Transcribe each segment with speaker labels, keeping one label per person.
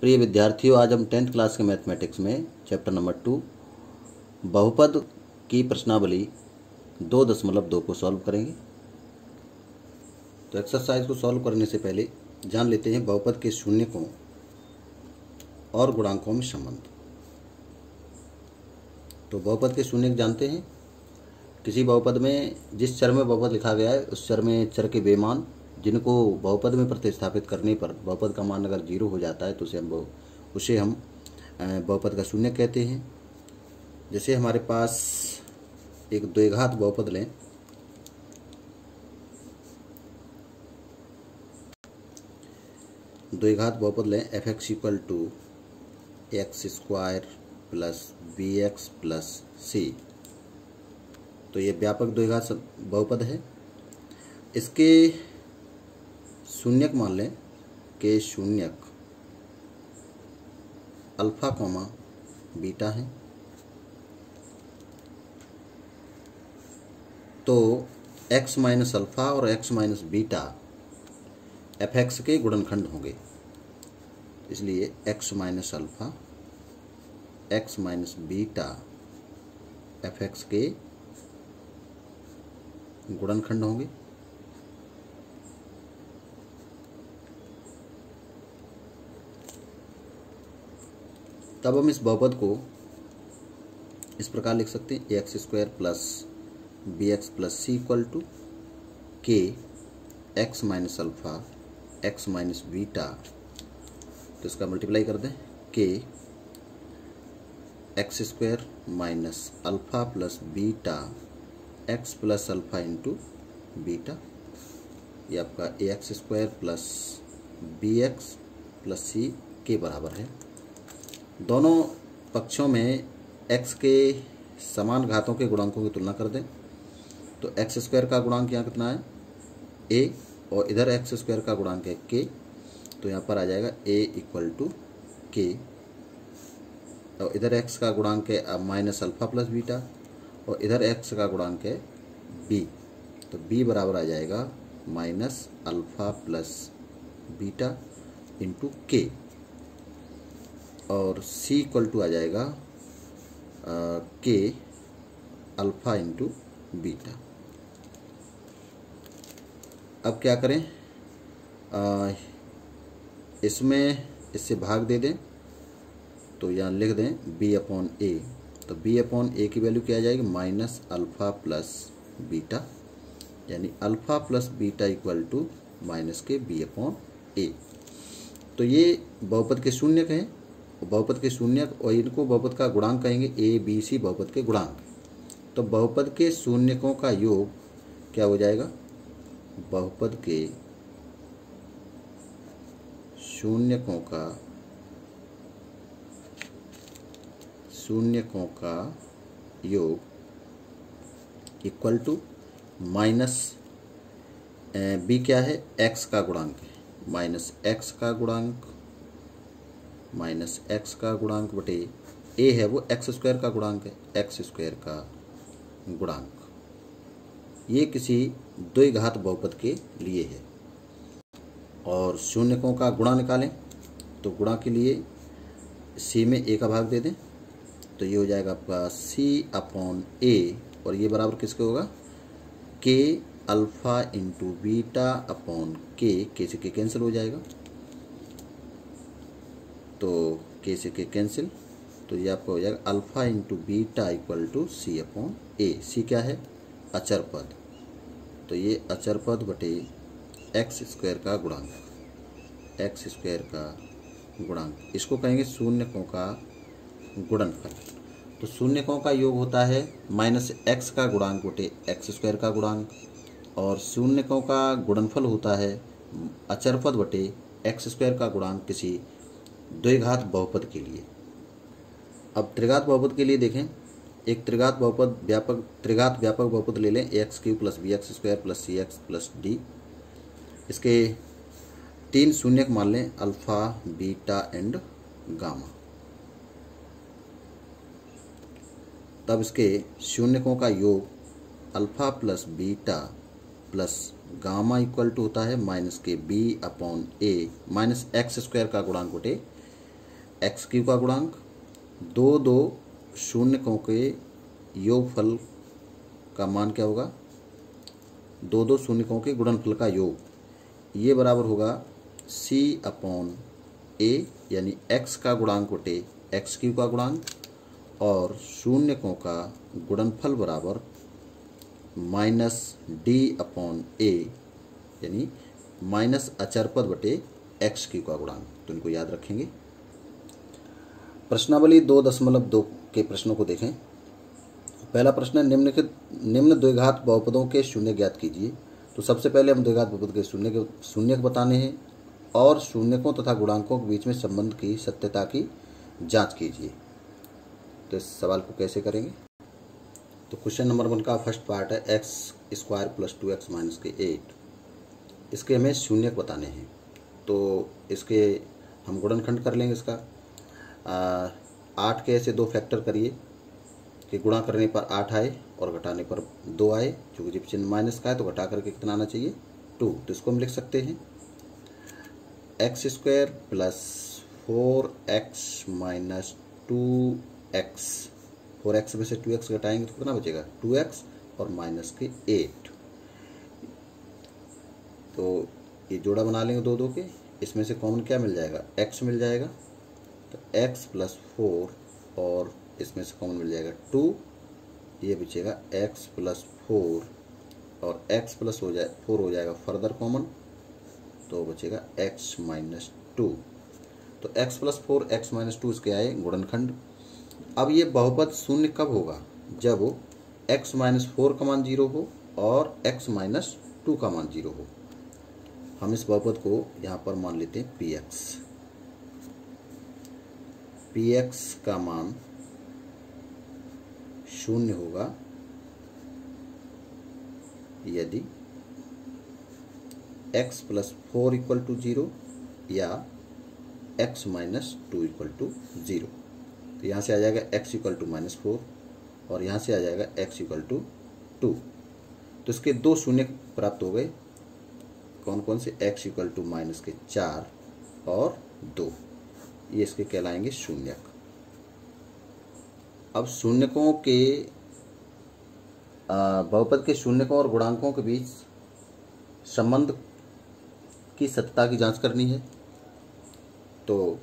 Speaker 1: प्रिय विद्यार्थियों, आज हम 10th क्लास के मैथमेटिक्स में चैप्टर नंबर 2 बहुपद की प्रश्नावली 2.2 को सॉल्व करेंगे। तो एक्सरसाइज को सॉल्व करने से पहले जान लेते हैं बहुपद के शून्यकों और गुणांकों में संबंध। तो बहुपद के शून्यक जानते हैं, किसी बहुपद में जिस चर में बहुपद लिखा गया है उस चर में चर के वे मान जिनको बहुपद में प्रतिस्थापित करने पर बहुपद का मान अगर 0 हो जाता है तो उसे हम बहुपद का शून्यक कहते हैं। जैसे हमारे पास एक द्विघात बहुपद लें, द्विघात बहुपद लें f(x) = x² plus bx plus c। तो ये व्यापक द्विघात बहुपद है। इसके शून्यक मान लें कि शून्यक अल्फा कॉमा बीटा है। तो x माइनस अल्फा और x माइनस बीटा f(x) के गुणनखंड होंगे, इसलिए x minus alpha x minus beta f(x) के गुणनखंड होंगे। तब हम इस बहुपद को इस प्रकार लिख सकते हैं ax² plus bx plus c = k x minus alpha x minus beta. तो इसका मल्टीप्लाई कर दें k x² minus alpha plus beta x plus alpha into beta. ये आपका ax² plus bx plus c के बराबर है। दोनों पक्षों में x के समान घातों के गुणांकों की तुलना कर दें। तो x² का गुणांक यहाँ कितना है a और इधर x² का गुणांक है k। तो यहाँ पर आ जाएगा a = k और इधर x का गुणांक है माइनस अल्फा प्लस बीटा और इधर x का गुणांक है b। तो b बराबर आ जाएगा minus alpha plus beta into k और c = आ जाएगा k अल्फा इंटू बीटा। अब क्या करें, इसमें इससे भाग दे दें तो यहाँ लिख दें b/a। तो b/a की वैल्यू क्या आ जाएगी माइनस अल्फा प्लस बीटा, यानी अल्फा प्लस बीटा = माइनस के b/a। तो ये बहुपद के शून्यक हैं, बहुपद के शून्यक और इनको बहुपद का गुणांक कहेंगे a b c बहुपद के गुणांक। तो बहुपद के शून्यकों का योग क्या हो जाएगा, बहुपद के शून्यकों का योग = माइनस b क्या है x का गुणांक है माइनस x का गुणांक माइनस x का गुणांक बटे a है वो x² का गुणांक है, x² का गुणांक। ये किसी द्विघात बहुपद के लिए है। और शून्यकों का गुणा निकालें तो गुणा के लिए c में a का भाग दे दें तो ये हो जाएगा आपका c/a और ये बराबर किसके होगा k alpha into beta upon k से k कैंसिल हो जाएगा। तो k से k कैंसिल, तो ये आपका हो जाएगा alpha into beta = c/a। c क्या है अचर पद, तो ये अचर पद बटे x² का गुणांक, x² का गुणांक इसको कहेंगे शून्यकों का गुणनफल। तो शून्यकों का योग होता है माइनस x का गुणांक बटे x² का गुणांक और शून्यकों का गुणनफल होता है अचर पद बटे x² का गुणांक किसी द्विघात बहुपद के लिए। अब त्रिघात बहुपद के लिए देखें, एक त्रिघात व्यापक बहुपद ले लें ax³ plus bx² plus cx plus d। इसके 3 शून्यक मान लें अल्फा बीटा एंड गामा। तब इसके शून्यकों का योग alpha plus beta plus gamma = होता है माइनस के b/a माइनस x² का गुणांक बटे एक्स क्यू का गुणांक, दो शून्यकों के योगफल का मान क्या होगा, दो शून्यकों के गुणनफल का योग, ये बराबर होगा C/A, यानी x का गुणांक बटे एक्स क्यू का गुणांक, और शून्यकों का गुणनफल बराबर -D/A, यानी माइनस अचर पद बटे एक्स क्यू का गुणांक। तो इनको याद रखेंगे। प्रश्नावली 2.2 के प्रश्नों को देखें। पहला प्रश्न है, निम्न द्विघात बहुपदों के शून्य ज्ञात कीजिए। तो सबसे पहले हम द्विघात बहुपद के शून्य बताने हैं और शून्यकों तथा गुणांकों के बीच में संबंध की सत्यता की जांच कीजिए। तो इस सवाल को कैसे करेंगे? तो क्वेश्चन नंबर 1 का फर्स्ट पार्ट है x² + 2x - 8। इसके हमें शून्यक बताने हैं। तो इसके हम गुणनखंड कर लेंगे। इसका 8 के ऐसे 2 फैक्टर करिए कि गुणा करने पर 8 आए और घटाने पर 2 आए। चूँकि जब चिन्ह माइनस का है तो घटा करके कितना आना चाहिए, 2। तो इसको हम लिख सकते हैं x² + 4x - 2x। 4x में से 2x घटाएंगे तो कितना बचेगा, 2x और -8। तो ये जोड़ा बना लेंगे दो के। इसमें से कॉमन क्या मिल जाएगा, x मिल जाएगा। तो x + 4 और इसमें से कॉमन मिल जाएगा 2, ये बचेगा x + 4 और x + 4 हो जाएगा फर्दर कॉमन, तो बचेगा x - 2। तो x + 4 x - 2 इसके आए गुणनखंड। अब ये बहुपद शून्य कब होगा, जब x - 4 का मान 0 हो और x - 2 का मान 0 हो। हम इस बहुपद को यहाँ पर मान लेते हैं px का मान शून्य होगा यदि x + 4 = 0 या x - 2 = 0। तो यहाँ से आ जाएगा x = -4 और यहाँ से आ जाएगा x = 2। तो इसके 2 शून्य प्राप्त हो गए। कौन कौन से, x = -4 और 2, ये इसके कहलाएंगे शून्यक। अब शून्यकों के बहुपद के शून्यकों और गुणांकों के बीच संबंध की सत्यता की जांच करनी है। तो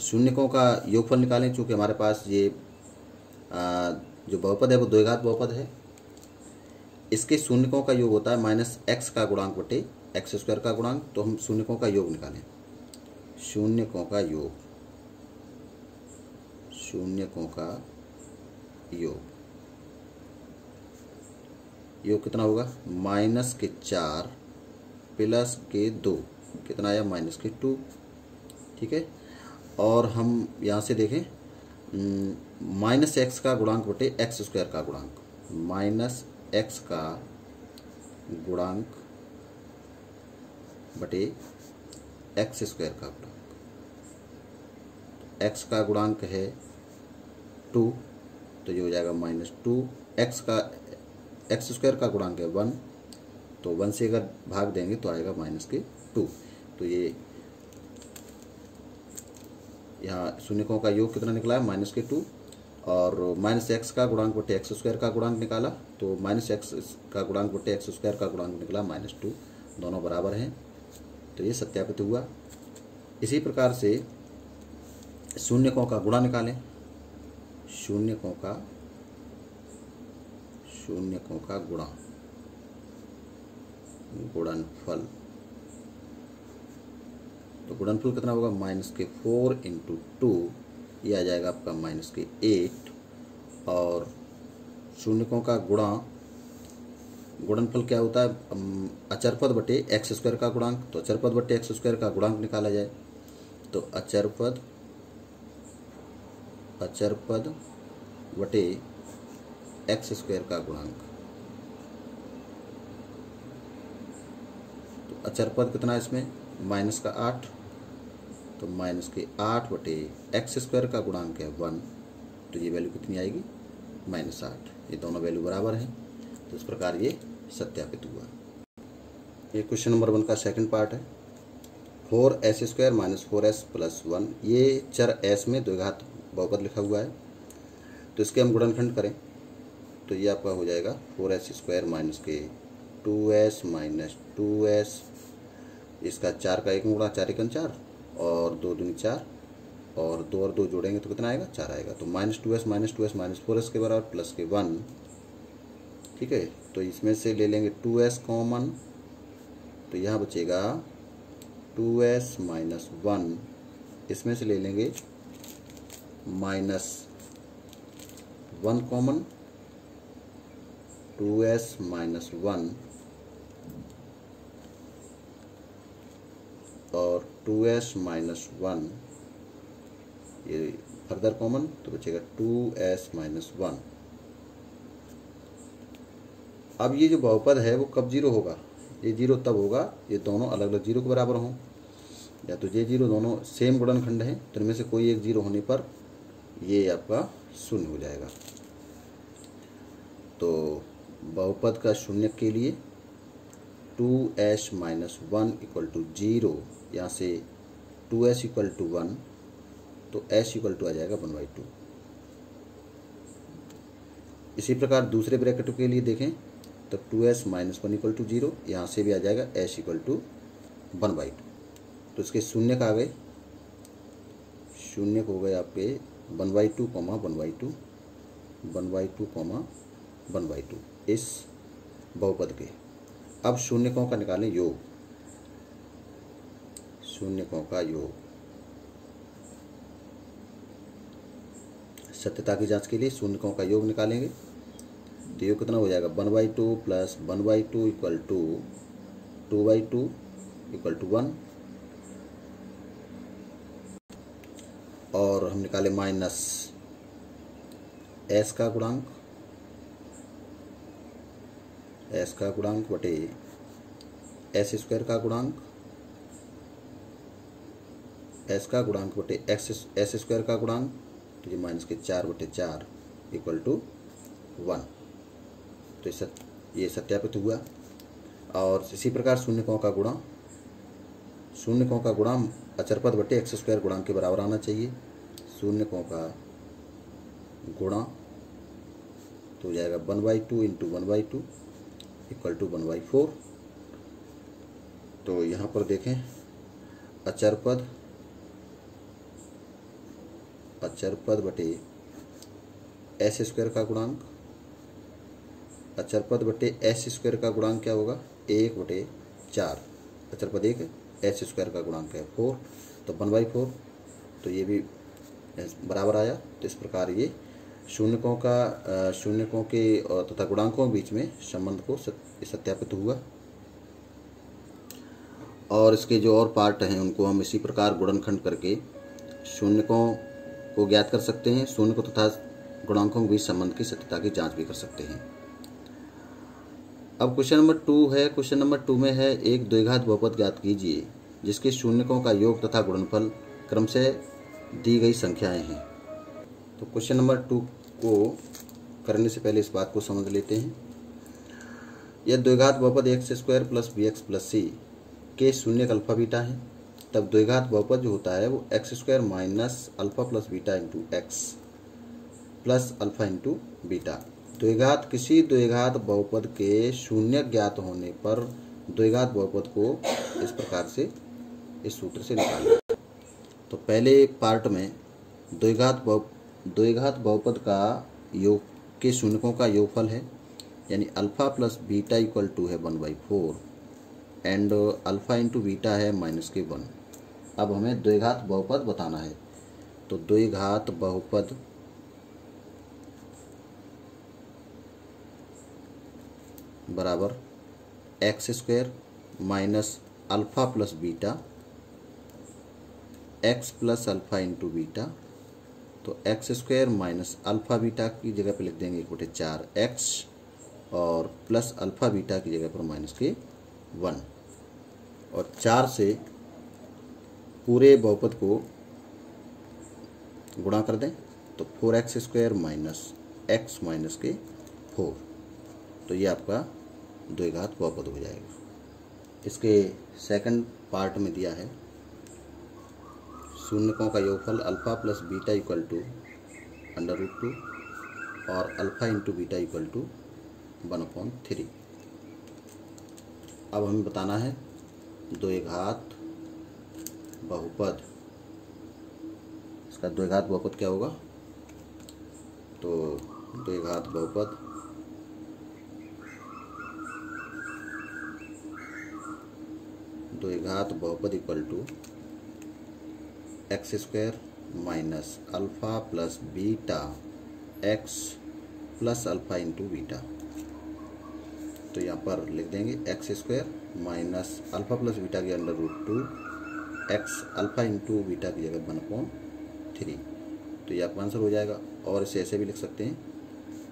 Speaker 1: शून्यकों का योगफल निकालें। चूँकि हमारे पास ये जो बहुपद है वो द्विघात बहुपद है, इसके शून्यकों का योग होता है -x का गुणांक बटे x² का गुणांक। तो हम शून्यकों का योग निकालें। शून्यकों का योग कितना होगा, -4 + 2 कितना आया, -2। ठीक है। और हम यहाँ से देखें -x का गुणांक बटे x² का गुणांक, -x का गुणांक बटे x² का गुणांक। x का गुणांक है 2, तो ये हो जाएगा -2। x² का गुणांक है 1, तो 1 से अगर भाग देंगे तो आएगा -2। तो ये यहाँ शून्यकों का योग कितना निकला है, -2। और -x का गुणांक बटे x² का गुणांक निकाला, तो -x का गुणांक बटे x² का गुणांक निकला -2। दोनों बराबर हैं, तो ये सत्यापित हुआ। इसी प्रकार से शून्यकों का गुणा निकालें। शून्यकों का गुणनफल। तो गुणनफल कितना होगा, -4 × 2, ये आ जाएगा आपका -8। और शून्यकों का गुणनफल क्या होता है, अचरपद बटे x² का गुणांक। तो अचरपद बटे x² का गुणांक निकाला जाए, तो अचरपद बटे x² का गुणांक। तो अचरपद कितना है इसमें, -8, तो -8 बटे x² का गुणांक है 1, तो ये वैल्यू कितनी आएगी, -8। ये दोनों वैल्यू बराबर हैं, तो इस प्रकार ये सत्यापित हुआ। ये क्वेश्चन नंबर 1 का सेकंड पार्ट है। 4s² माइनस 4s प्लस 1, ये चर s में द्विघात बहुपद लिखा हुआ है, तो इसके हम गुणनखंड करें तो ये आपका हो जाएगा 4s² माइनस के 2s माइनस 2s, इसका 4 का 1 गुणा 4 एकम 4 और 2 दूनी 4 और 2 और 2 जोड़ेंगे तो कितना आएगा, 4 आएगा। तो -2s minus 2s minus 4s के बराबर प्लस के 1, ठीक है। तो इसमें से ले लेंगे 2s कॉमन, तो यहाँ बचेगा 2s माइनस 1, इसमें से ले लेंगे -1 कॉमन, 2s माइनस 1 और 2s माइनस 1, ये फर्दर कॉमन तो बचेगा 2s माइनस 1। अब ये जो बहुपद है वो कब जीरो होगा, ये जीरो तब होगा ये दोनों अलग अलग जीरो के बराबर हों, या तो ये जीरो दोनों सेम गुणनखंड हैं तो इनमें से कोई एक जीरो होने पर ये आपका शून्य हो जाएगा। तो बहुपद का शून्य के लिए 2s माइनस 1 इक्वल टू 0, यहाँ से 2s इक्वल टू 1 तो s इक्वल टू आ जाएगा 1/2। इसी प्रकार दूसरे ब्रैकेट के लिए देखें तो 2s माइनस 1 इक्वल टू 0, यहाँ से भी आ जाएगा s इक्वल टू 1/2। तो इसके शून्य का आ गए, शून्य हो गए आपके 1/2 कॉमा 1/2 1/2 कॉमा 1/2 इस बहुपद के। अब शून्यकों का निकालें योग, शून्यकों का योग। सत्यता की जांच के लिए शून्यकों का योग निकालेंगे तो योग कितना हो जाएगा, 1/2 plus 1/2 equal to 2/2 equal to 1, और हम निकाले माइनस s का गुणांक, s का गुणांक बटे s² का गुणांक, s का गुणांक बटे s² का गुणांक, तो ये माइनस के 4/4 इक्वल टू 1। तो ये सत्यापित हुआ। और इसी प्रकार शून्यकों का गुणा, शून्यकों का गुणा अचरपद बटे x² गुणांक के बराबर आना चाहिए। शून्यकों का गुणा तो हो जाएगा 1/2 इंटू 1/2 इक्वल टू 1/4। तो यहाँ पर देखें अचरपद बटे s² का गुणांक, अचरपद बटे s² का गुणांक क्या होगा, 1/4, अचरपद 1 है, s² का गुणांक है 4 तो 1/4, तो ये भी बराबर आया। तो इस प्रकार ये शून्यकों के तथा गुणांकों के बीच में संबंध को सत्यापित हुआ। और इसके जो और पार्ट हैं उनको हम इसी प्रकार गुणनखंड करके शून्यकों को ज्ञात कर सकते हैं, शून्यकों तथा गुणांकों के बीच संबंध की सत्यता की जांच भी कर सकते हैं। अब क्वेश्चन नंबर 2 है। क्वेश्चन नंबर 2 में है एक द्विघात बहुपद ज्ञात कीजिए जिसके शून्यकों का योग तथा गुणनफल क्रमशः दी गई संख्याएं हैं। तो क्वेश्चन नंबर 2 को करने से पहले इस बात को समझ लेते हैं। यह द्विघात बहुपद x² plus bx plus c के शून्यक अल्फा बीटा है, तब द्विघात बहुपद जो होता है वो x² minus alpha plus beta into x plus alpha into beta. द्विघात किसी द्विघात बहुपद के शून्यक ज्ञात होने पर द्विघात बहुपद को इस प्रकार से, इस सूत्र से निकालें। तो पहले पार्ट में द्विघात बहुपद का योग के शून्यकों का योगफल है, यानी alpha plus beta equal to है 1/4 एंड अल्फा इंटू बीटा है -1। अब हमें द्विघात बहुपद बताना है। तो द्विघात बहुपद बराबर x² minus alpha plus beta x plus alpha into beta. तो x² माइनस अल्फा बीटा की जगह पे लिख देंगे 1/4x और प्लस अल्फा बीटा की जगह पर -1 और 4 से पूरे बहुपद को गुणा कर दें तो 4x² माइनस x माइनस के 4। तो ये आपका द्विघात बहुपद हो जाएगा। इसके सेकंड पार्ट में दिया है शून्यकों का योगफल alpha plus beta equal to √2 और alpha into beta equal to 1/3। अब हमें बताना है द्विघात बहुपद। इसका द्विघात बहुपद क्या होगा? तो द्विघात बहुपद equal to x² minus alpha plus beta x plus alpha into beta. तो यहाँ पर लिख देंगे x² minus alpha plus beta की √2 x अल्फ़ा इंटू बीटा की जगह 1/3। तो ये आपका आंसर हो जाएगा। और इसे ऐसे भी लिख सकते हैं,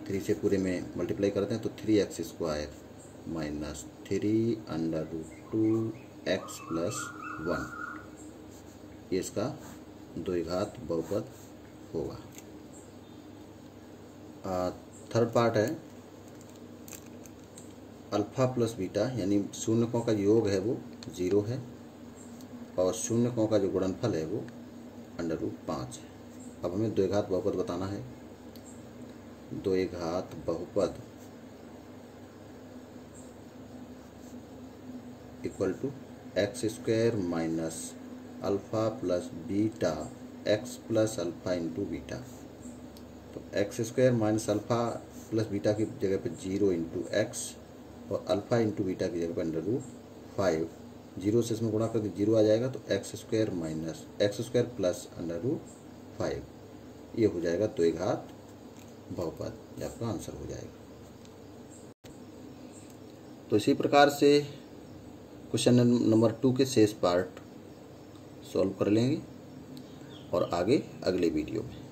Speaker 1: 3 से पूरे में मल्टीप्लाई करते हैं तो 3x² माइनस 3√2 x प्लस 1, ये इसका द्विघात बहुपद होगा। थर्ड पार्ट है अल्फ़ा प्लस बीटा, यानी शून्यकों का योग है वो 0 है और शून्यकों का जो गुणनफल है वो √5 है। अब हमें द्विघात बहुपद बताना है। द्विघात बहुपद equal to x² minus alpha plus beta x plus alpha into beta. तो x² minus alpha plus beta की जगह पे 0 इंटू एक्स और अल्फ़ा इंटू बीटा की जगह पे √5, 0 से इसमें गुणा कर के 0 आ जाएगा तो x² माइनस x² प्लस √5, ये हो जाएगा द्विघात बहुपद। ये आपका आंसर हो जाएगा। तो इसी प्रकार से क्वेश्चन नंबर 2 के शेष पार्ट सॉल्व कर लेंगे और आगे अगले वीडियो में।